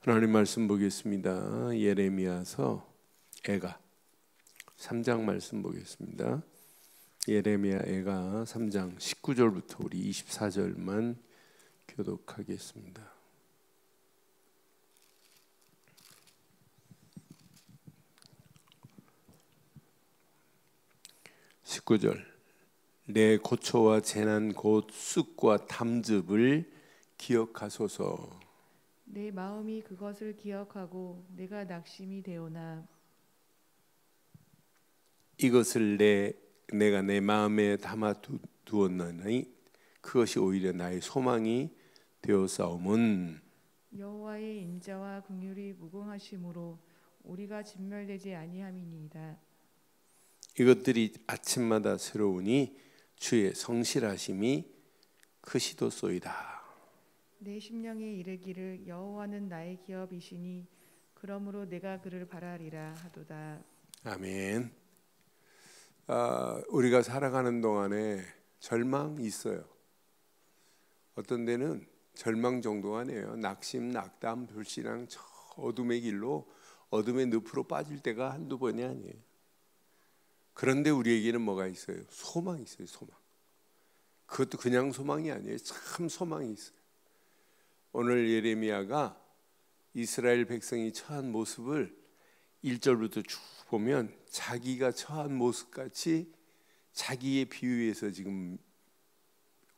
하나님 말씀 보겠습니다. 예레미야서 애가 3장 말씀 보겠습니다. 예레미야 애가 3장 19절부터 우리 24절만 교독하겠습니다. 19절 내 고초와 재난 곧 쑥과 담즙을 기억하소서. 내 마음이 그것을 기억하고 내가 낙심이 되오나 이것을 내가 내 마음에 담아 두었나니 그것이 오히려 나의 소망이 되었사오면 여호와의 인자와 긍휼이 무궁하심으로 우리가 진멸되지 아니함이니이다. 이것들이 아침마다 새로우니 주의 성실하심이 크시도소이다. 내 심령에 이르기를 여호와는 나의 기업이시니 그러므로 내가 그를 바라리라 하도다. 아멘. 우리가 살아가는 동안에 절망이 있어요. 어떤 데는 절망 정도가 아니에요. 낙심, 낙담, 불신앙, 저 어둠의 길로 어둠의 늪으로 빠질 때가 한두 번이 아니에요. 그런데 우리에게는 뭐가 있어요? 소망이 있어요. 소망. 그것도 그냥 소망이 아니에요. 참 소망이 있어요. 오늘 예레미야가 이스라엘 백성이 처한 모습을 1절부터 쭉 보면 자기가 처한 모습같이 자기의 비유에서 지금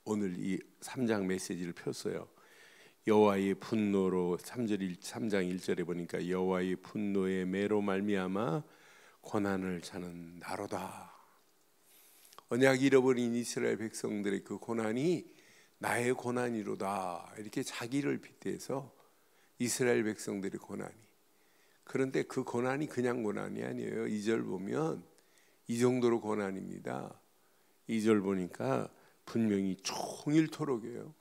오늘 이 3장 메시지를 폈어요. 여호와의 분노로 3장 1절에 보니까 여호와의 분노의 매로 말미암아 고난을 자는 나로다. 언약 잃어버린 이스라엘 백성들의 그 고난이 나의 고난이로다. 이렇게 자기를 빗대서 이스라엘 백성들의 고난이. 그런데 그 고난이 그냥 고난이 아니에요. 2절 보면 이 정도로 고난입니다. 2절 보니까 분명히 종일토록이에요.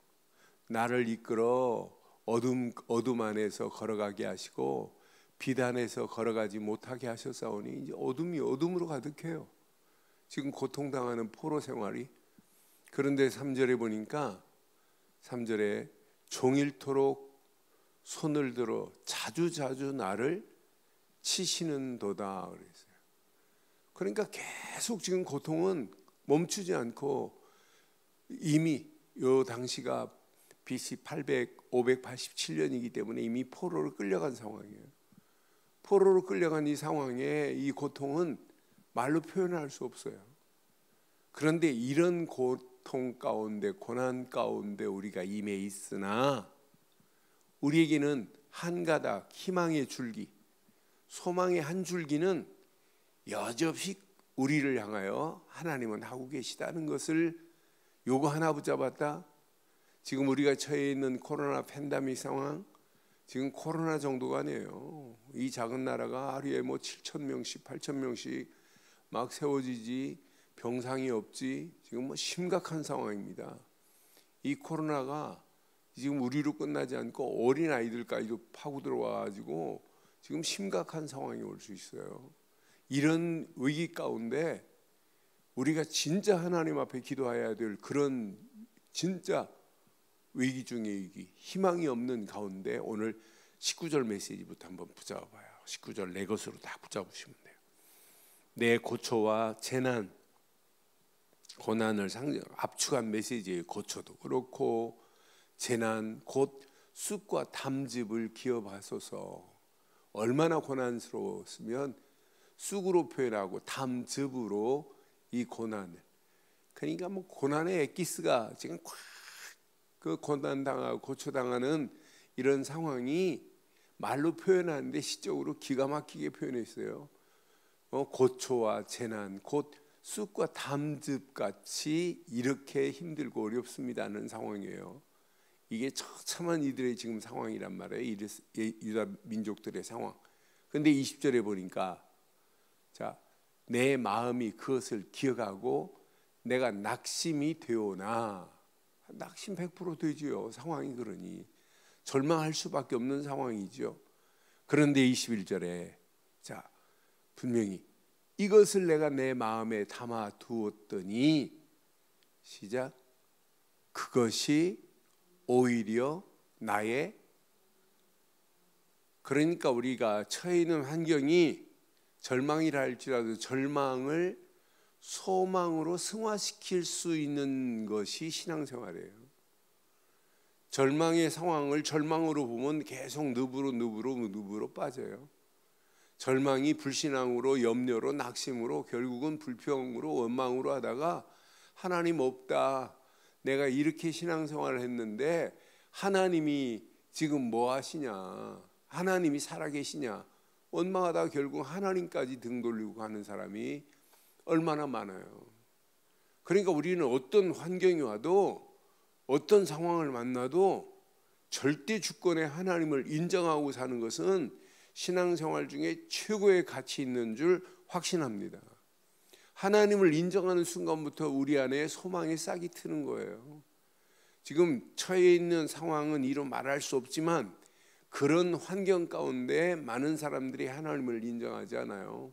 나를 이끌어 어둠 안에서 걸어가게 하시고 빛 안에서 걸어가지 못하게 하셨사오니 이제 어둠이 어둠으로 가득해요. 지금 고통당하는 포로 생활이. 그런데 3절에 보니까 3절에 종일토록 손을 들어 자주자주 나를 치시는도다 그랬어요. 그러니까 계속 지금 고통은 멈추지 않고 이미 요 당시가 BC 587년이기 때문에 이미 포로로 끌려간 상황이에요. 포로로 끌려간 이 상황에 이 고통은 말로 표현할 수 없어요. 그런데 이런 고통 가운데 고난 가운데 우리가 임해 있으나 우리에게는 한 가닥 희망의 줄기, 소망의 한 줄기는 여전히 우리를 향하여 하나님은 하고 계시다는 것을 요거 하나 붙잡았다. 지금 우리가 처해 있는 코로나 팬데믹 상황, 지금 코로나 정도가 아니에요. 이 작은 나라가 하루에 뭐 7,000명씩 8,000명씩 막 세워지지, 병상이 없지, 지금 뭐 심각한 상황입니다. 이 코로나가 지금 우리로 끝나지 않고 어린 아이들까지도 파고 들어와가지고 지금 심각한 상황이 올 수 있어요. 이런 위기 가운데 우리가 진짜 하나님 앞에 기도해야 될 그런 진짜 위기 중의 위기, 희망이 없는 가운데 오늘 19절 메시지부터 한번 붙잡아봐요. 19절 내 것으로 다 붙잡으시면 돼요. 내 고초와 재난, 고난을 압축한 메시지예요. 고초도 그렇고 재난, 곧 쑥과 담즙을 기업하소서. 얼마나 고난스러웠으면 쑥으로 표현하고 담즙으로 이 고난을. 그러니까 뭐 고난의 엑기스가 지금 그 고난당하고 고초당하는 이런 상황이 말로 표현하는데 시적으로 기가 막히게 표현했어요. 고초와 재난, 곧 쑥과 담즙같이 이렇게 힘들고 어렵습니다는 상황이에요. 이게 처참한 이들의 지금 상황이란 말이에요. 유다 민족들의 상황. 그런데 20절에 보니까 자, 내 마음이 그것을 기억하고 내가 낙심이 되오나, 낙심 100% 되지요. 상황이 그러니 절망할 수밖에 없는 상황이죠. 그런데 21절에 자, 분명히 이것을 내가 내 마음에 담아 두었더니 시작, 그것이 오히려 나의 그러니까 우리가 처해 있는 환경이 절망이라 할지라도 절망을 소망으로 승화시킬 수 있는 것이 신앙생활이에요. 절망의 상황을 절망으로 보면 계속 늪으로 빠져요. 절망이 불신앙으로, 염려로, 낙심으로, 결국은 불평으로, 원망으로 하다가 하나님 없다, 내가 이렇게 신앙생활을 했는데 하나님이 지금 뭐 하시냐, 하나님이 살아계시냐, 원망하다가 결국 하나님까지 등 돌리고 가는 사람이 얼마나 많아요. 그러니까 우리는 어떤 환경이 와도, 어떤 상황을 만나도 절대 주권의 하나님을 인정하고 사는 것은 신앙생활 중에 최고의 가치 있는 줄 확신합니다. 하나님을 인정하는 순간부터 우리 안에 소망의 싹이 트는 거예요. 지금 처해 있는 상황은 이루 말할 수 없지만 그런 환경 가운데 많은 사람들이 하나님을 인정하지 않아요.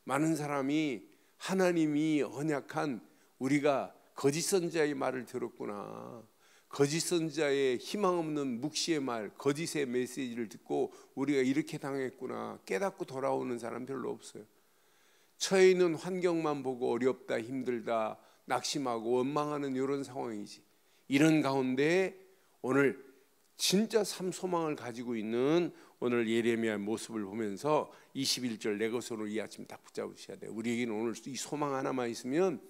많은 사람이 하나님이 언약한, 우리가 거짓 선지자의 말을 들었구나, 거짓 선지자의 희망 없는 묵시의 말, 거짓의 메시지를 듣고 우리가 이렇게 당했구나 깨닫고 돌아오는 사람 별로 없어요. 처해 있는 환경만 보고 어렵다, 힘들다, 낙심하고 원망하는 이런 상황이지. 이런 가운데 오늘 진짜 삶 소망을 가지고 있는 오늘 예레미야의 모습을 보면서 21절 내 것으로 이 아침 딱 붙잡으셔야 돼요. 우리에게는 오늘 이 소망 하나만 있으면,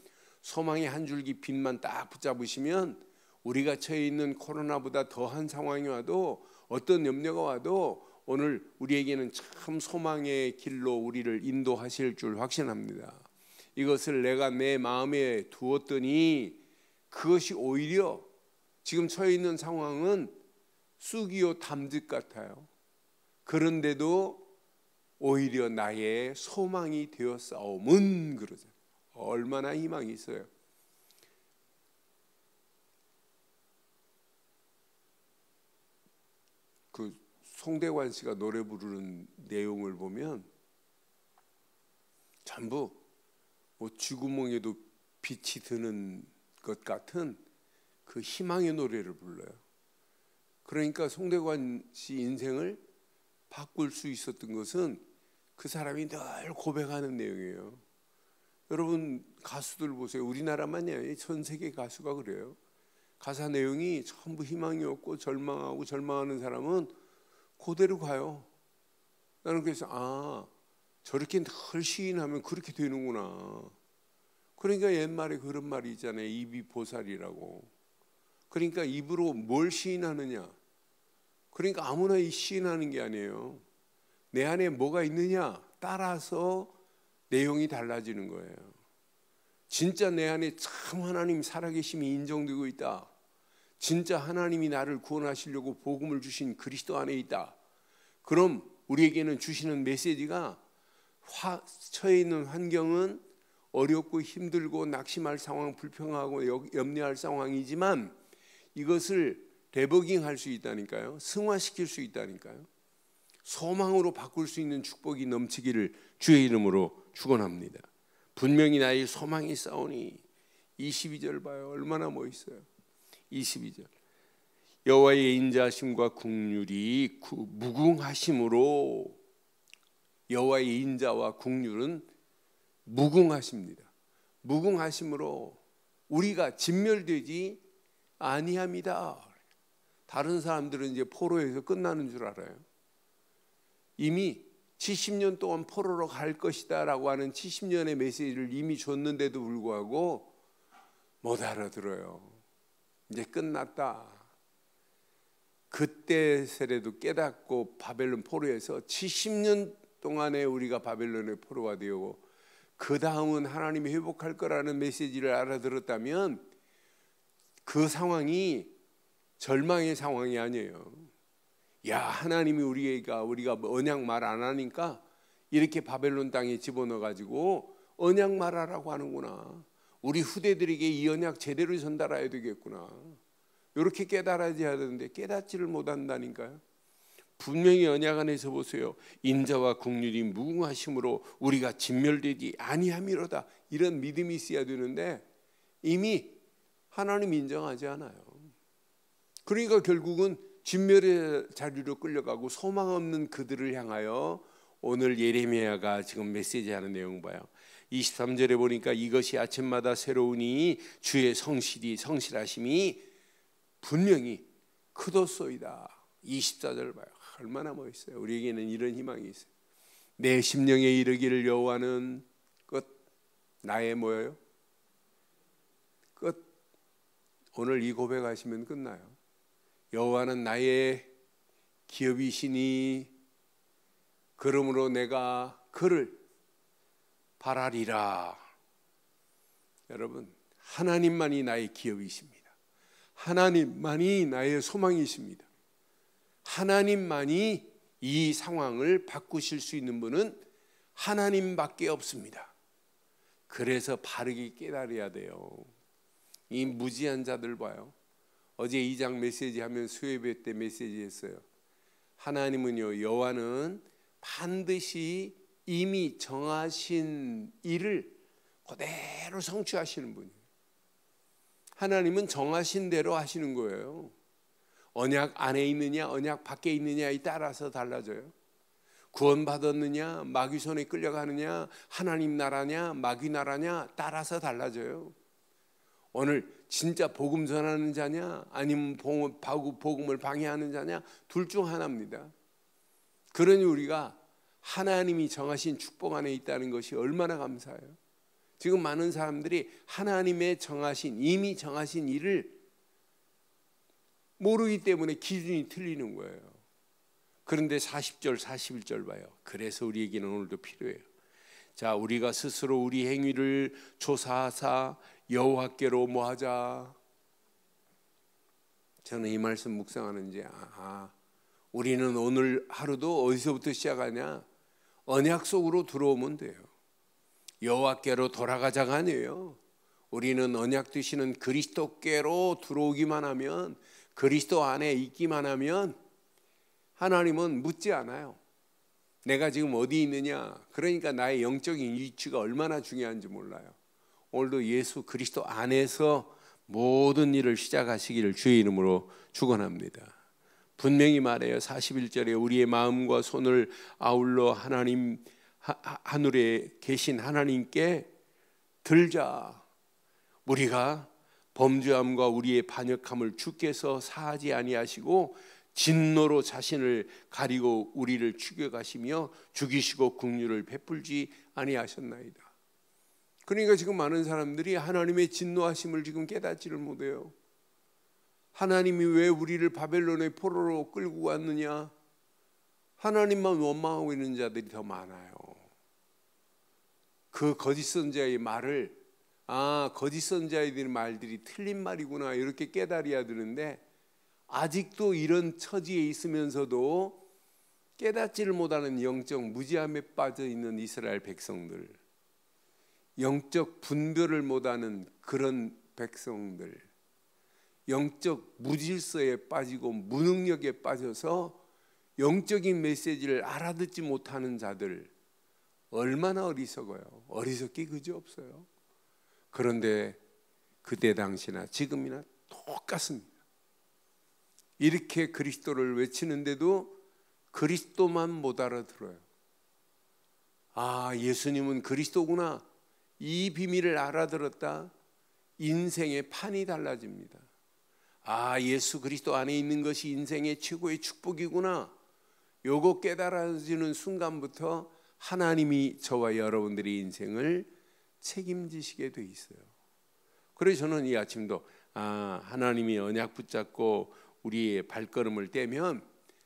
소망의 한 줄기 빛만 딱 붙잡으시면 우리가 처해 있는 코로나보다 더한 상황이 와도, 어떤 염려가 와도 오늘 우리에게는 참 소망의 길로 우리를 인도하실 줄 확신합니다. 이것을 내가 내 마음에 두었더니 그것이 오히려 지금 처해 있는 상황은 쑥이요 담즙 같아요. 그런데도 오히려 나의 소망이 되었사오면, 그러죠. 얼마나 희망이 있어요. 그 송대관 씨가 노래 부르는 내용을 보면 전부 뭐 쥐구멍에도 빛이 드는 것 같은 그 희망의 노래를 불러요. 그러니까 송대관 씨 인생을 바꿀 수 있었던 것은 그 사람이 늘 고백하는 내용이에요. 여러분 가수들 보세요. 우리나라만이 아니에요. 전 세계 가수가 그래요. 가사 내용이 전부 희망이 없고 절망하고, 절망하는 사람은 그대로 가요. 나는 그래서 저렇게 늘 시인하면 그렇게 되는구나. 그러니까 옛말에 그런 말이 있잖아요. 입이 보살이라고. 그러니까 입으로 뭘 시인하느냐, 그러니까 아무나 이 시인하는 게 아니에요. 내 안에 뭐가 있느냐 따라서 내용이 달라지는 거예요. 진짜 내 안에 참 하나님 살아계심이 인정되고 있다, 진짜 하나님이 나를 구원하시려고 복음을 주신 그리스도 안에 있다, 그럼 우리에게는 주시는 메시지가 처해 있는 환경은 어렵고 힘들고 낙심할 상황, 불평하고 염려할 상황이지만 이것을 레버깅할 수 있다니까요. 승화시킬 수 있다니까요. 소망으로 바꿀 수 있는 축복이 넘치기를 주의 이름으로 축원합니다. 분명히 나의 소망이 싸우니. 22절 봐요. 얼마나 멋있어요. 22절 여호와의 인자하심과 긍휼이 무궁하심으로. 여호와의 인자와 긍휼은 무궁하십니다. 무궁하심으로 우리가 진멸되지 아니함이다. 다른 사람들은 이제 포로에서 끝나는 줄 알아요. 이미 70년 동안 포로로 갈 것이다 라고 하는 70년의 메시지를 이미 줬는데도 불구하고 못 알아들어요. 이제 끝났다. 그때서라도 깨닫고 바벨론 포로에서 70년 동안에 우리가 바벨론의 포로가 되고 그 다음은 하나님이 회복할 거라는 메시지를 알아들었다면 그 상황이 절망의 상황이 아니에요. 야, 하나님이 우리가 언약 말 안 하니까 이렇게 바벨론 땅에 집어넣어 가지고 언약 말하라고 하는구나. 우리 후대들에게 이 언약 제대로 전달해야 되겠구나. 이렇게 깨달아야 되는데 깨닫지를 못한다니까요. 분명히 언약 안에서 보세요. 인자와 긍휼이 무궁하심으로 우리가 진멸되지 아니함이로다. 이런 믿음이 있어야 되는데 이미 하나님 인정하지 않아요. 그러니까 결국은 진멸의 자리로 끌려가고 소망 없는 그들을 향하여 오늘 예레미야가 지금 메시지하는 내용 봐요. 23절에 보니까 이것이 아침마다 새로우니 주의 성실하심이 분명히 크도소이다. 24절 봐요. 얼마나 멋있어요. 우리에게는 이런 희망이 있어요. 내 심령에 이르기를 여호와는 끝. 나의 뭐예요? 끝. 오늘 이 고백하시면 끝나요. 여호와는 나의 기업이시니 그러므로 내가 그를 바라리라. 여러분, 하나님만이 나의 기업이십니다. 하나님만이 나의 소망이십니다. 하나님만이 이 상황을 바꾸실 수 있는 분은 하나님밖에 없습니다. 그래서 바르게 깨달아야 돼요. 이 무지한 자들 봐요. 어제 2장 메시지 하면 수요예배 때 메시지 했어요. 하나님은요, 여호와는 반드시 이미 정하신 일을 그대로 성취하시는 분이에요. 하나님은 정하신 대로 하시는 거예요. 언약 안에 있느냐 언약 밖에 있느냐에 따라서 달라져요. 구원받았느냐 마귀 손에 끌려가느냐 하나님 나라냐 마귀 나라냐 따라서 달라져요. 오늘 진짜 복음 전하는 자냐 아니면 복음을 방해하는 자냐 둘 중 하나입니다. 그러니 우리가 하나님이 정하신 축복 안에 있다는 것이 얼마나 감사해요. 지금 많은 사람들이 하나님의 이미 정하신 일을 모르기 때문에 기준이 틀리는 거예요. 그런데 40절 41절 봐요. 그래서 우리에게는 오늘도 필요해요. 자, 우리가 스스로 우리 행위를 조사하사 여호와께로 뭐하자. 저는 이 말씀 묵상하는지 우리는 오늘 하루도 어디서부터 시작하냐? 언약 속으로 들어오면 돼요. 여호와께로 돌아가자가 아니에요. 우리는 언약 되시는 그리스도께로 들어오기만 하면, 그리스도 안에 있기만 하면 하나님은 묻지 않아요. 내가 지금 어디 있느냐, 그러니까 나의 영적인 위치가 얼마나 중요한지 몰라요. 오늘도 예수 그리스도 안에서 모든 일을 시작하시기를 주의 이름으로 축원합니다. 분명히 말해요. 41절에 우리의 마음과 손을 아울러 하나님 하늘에 계신 하나님께 들자. 우리가 범죄함과 우리의 반역함을 주께서 사하지 아니하시고 진노로 자신을 가리고 우리를 죽여가시며 죽이시고 긍휼을 베풀지 아니하셨나이다. 그러니까 지금 많은 사람들이 하나님의 진노하심을 지금 깨닫지를 못해요. 하나님이 왜 우리를 바벨론의 포로로 끌고 갔느냐? 하나님만 원망하고 있는 자들이 더 많아요. 그 거짓 선자의 말을 거짓 선자의 말들이 틀린 말이구나 이렇게 깨달아야 되는데 아직도 이런 처지에 있으면서도 깨닫지를 못하는 영적 무지함에 빠져 있는 이스라엘 백성들, 영적 분별을 못하는 그런 백성들, 영적 무질서에 빠지고 무능력에 빠져서 영적인 메시지를 알아듣지 못하는 자들 얼마나 어리석어요. 어리석기 그지없어요. 그런데 그때 당시나 지금이나 똑같습니다. 이렇게 그리스도를 외치는데도 그리스도만 못 알아들어요. 예수님은 그리스도구나. 이 비밀을 알아들었다. 인생의 판이 달라집니다. 예수 그리스도 안에 있는 것이 인생의 최고의 축복이구나. 요거 깨달아지는 순간부터 하나님이 저와 여러분들의 인생을 책임지시게 돼 있어요. 그래서 저는 이 아침도 하나님이 언약 붙잡고 우리의 발걸음을 떼면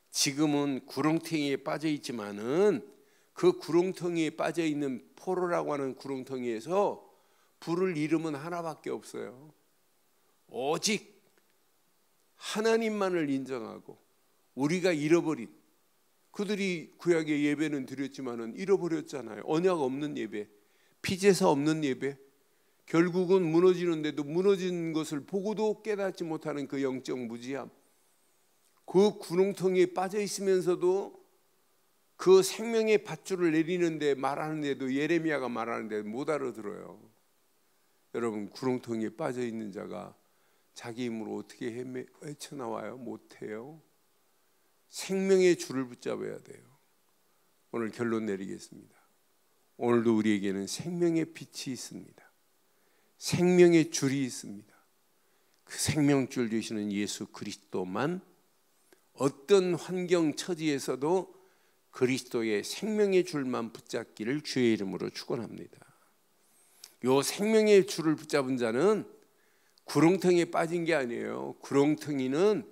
지금은 구렁텅이에 빠져 있지만은 그 구렁텅이에 빠져 있는 포로라고 하는 구렁텅이에서 부를 이름은 하나밖에 없어요. 오직 하나님만을 인정하고 우리가 잃어버린, 그들이 구약의 예배는 드렸지만은 잃어버렸잖아요. 언약 없는 예배, 피제사 없는 예배, 결국은 무너지는데도 무너진 것을 보고도 깨닫지 못하는 그 영적 무지함, 그 구렁텅이에 빠져 있으면서도 그 생명의 밧줄을 내리는데 말하는데도 예레미야가 말하는데 못 알아들어요. 여러분, 구렁텅이에 빠져 있는 자가 자기 힘으로 어떻게 헤쳐나와요? 못해요. 생명의 줄을 붙잡아야 돼요. 오늘 결론 내리겠습니다. 오늘도 우리에게는 생명의 빛이 있습니다. 생명의 줄이 있습니다. 그 생명줄 되시는 예수 그리스도만 어떤 환경 처지에서도 그리스도의 생명의 줄만 붙잡기를 주의 이름으로 축원합니다. 요 생명의 줄을 붙잡은 자는 구렁텅이에 빠진 게 아니에요. 구렁텅이는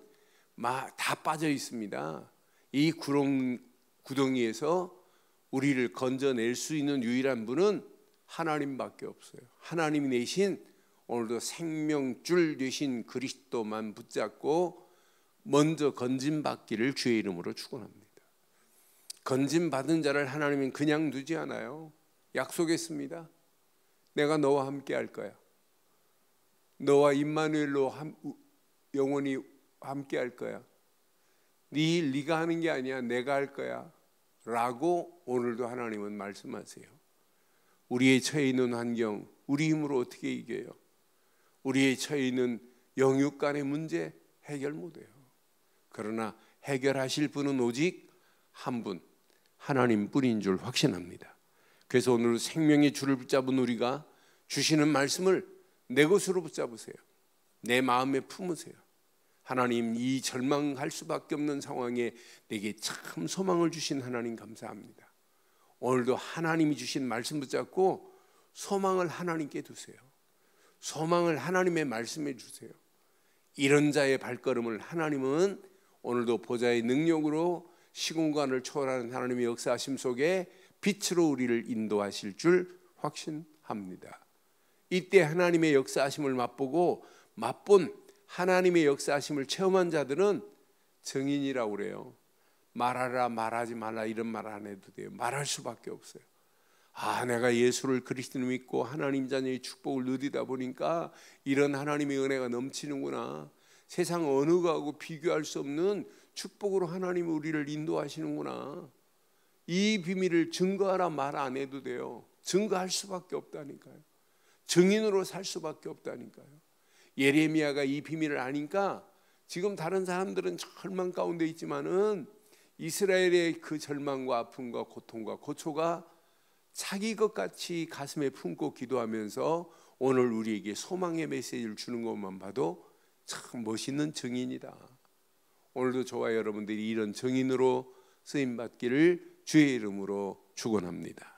다 빠져 있습니다. 이 구덩이에서 우리를 건져낼 수 있는 유일한 분은 하나님밖에 없어요. 하나님이 내신 오늘도 생명줄 되신 그리스도만 붙잡고 먼저 건짐받기를 주의 이름으로 축원합니다. 건짐받은 자를 하나님은 그냥 두지 않아요. 약속했습니다. 내가 너와 함께 할 거야. 너와 임마누엘로 영원히 함께 할 거야. 네가 하는 게 아니야. 내가 할 거야. 라고 오늘도 하나님은 말씀하세요. 우리의 처해 있는 환경, 우리 힘으로 어떻게 이겨요? 우리의 처해 있는 영육 간의 문제 해결 못해요. 그러나 해결하실 분은 오직 한 분, 하나님뿐인 줄 확신합니다. 그래서 오늘 생명의 줄을 붙잡은 우리가 주시는 말씀을 내 것으로 붙잡으세요. 내 마음에 품으세요. 하나님, 이 절망할 수밖에 없는 상황에 내게 참 소망을 주신 하나님 감사합니다. 오늘도 하나님이 주신 말씀 붙잡고 소망을 하나님께 두세요. 소망을 하나님의 말씀에 주세요. 이런 자의 발걸음을 하나님은 오늘도 보좌의 능력으로 시공간을 초월하는 하나님의 역사하심 속에 빛으로 우리를 인도하실 줄 확신합니다. 이때 하나님의 역사하심을 맛보고 맛본 하나님의 역사하심을 체험한 자들은 증인이라고 그래요. 말하라 말하지 말라 이런 말 안 해도 돼요. 말할 수밖에 없어요. 내가 예수를 그리스도를 믿고 하나님 자녀의 축복을 누리다 보니까 이런 하나님의 은혜가 넘치는구나. 세상 어느 거하고 비교할 수 없는 축복으로 하나님이 우리를 인도하시는구나. 이 비밀을 증거하라 말 안 해도 돼요. 증거할 수밖에 없다니까요. 증인으로 살 수밖에 없다니까요. 예레미야가 이 비밀을 아니까 지금 다른 사람들은 절망 가운데 있지만은 이스라엘의 그 절망과 아픔과 고통과 고초가 자기 것 같이 가슴에 품고 기도하면서 오늘 우리에게 소망의 메시지를 주는 것만 봐도 참 멋있는 증인이다. 오늘도 저와 여러분들이 이런 증인으로 쓰임받기를 주의 이름으로 축원합니다.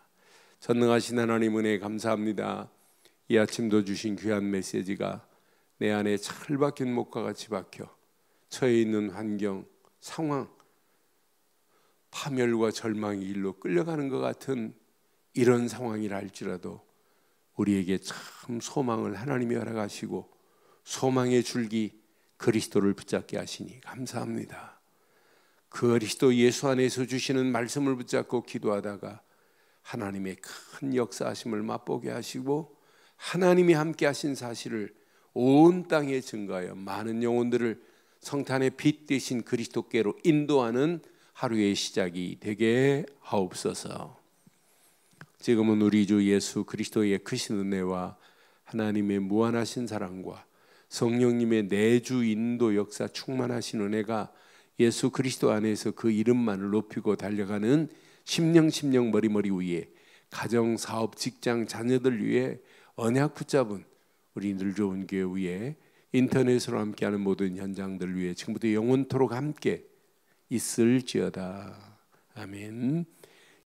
전능하신 하나님 은혜 감사합니다. 이 아침도 주신 귀한 메시지가 내 안에 찰박힌 목과 같이 박혀 처해 있는 환경, 상황, 파멸과 절망의 길로 끌려가는 것 같은 이런 상황이라 할지라도 우리에게 참 소망을 하나님이 허락하시고 소망의 줄기 그리스도를 붙잡게 하시니 감사합니다. 그리스도 예수 안에서 주시는 말씀을 붙잡고 기도하다가 하나님의 큰 역사하심을 맛보게 하시고 하나님이 함께 하신 사실을 온 땅에 증거하여 많은 영혼들을 성탄의 빛 되신 그리스도께로 인도하는 하루의 시작이 되게 하옵소서. 지금은 우리 주 예수 그리스도의 크신 은혜와 하나님의 무한하신 사랑과 성령님의 내주 인도 역사 충만하신 은혜가 예수 그리스도 안에서 그 이름만을 높이고 달려가는 심령 머리머리 위에 가정, 사업, 직장, 자녀들 위해 언약 붙잡은 우리 늘 좋은 교회 위에 인터넷으로 함께하는 모든 현장들 위해 지금부터 영원토록 함께 있을지어다. 아멘.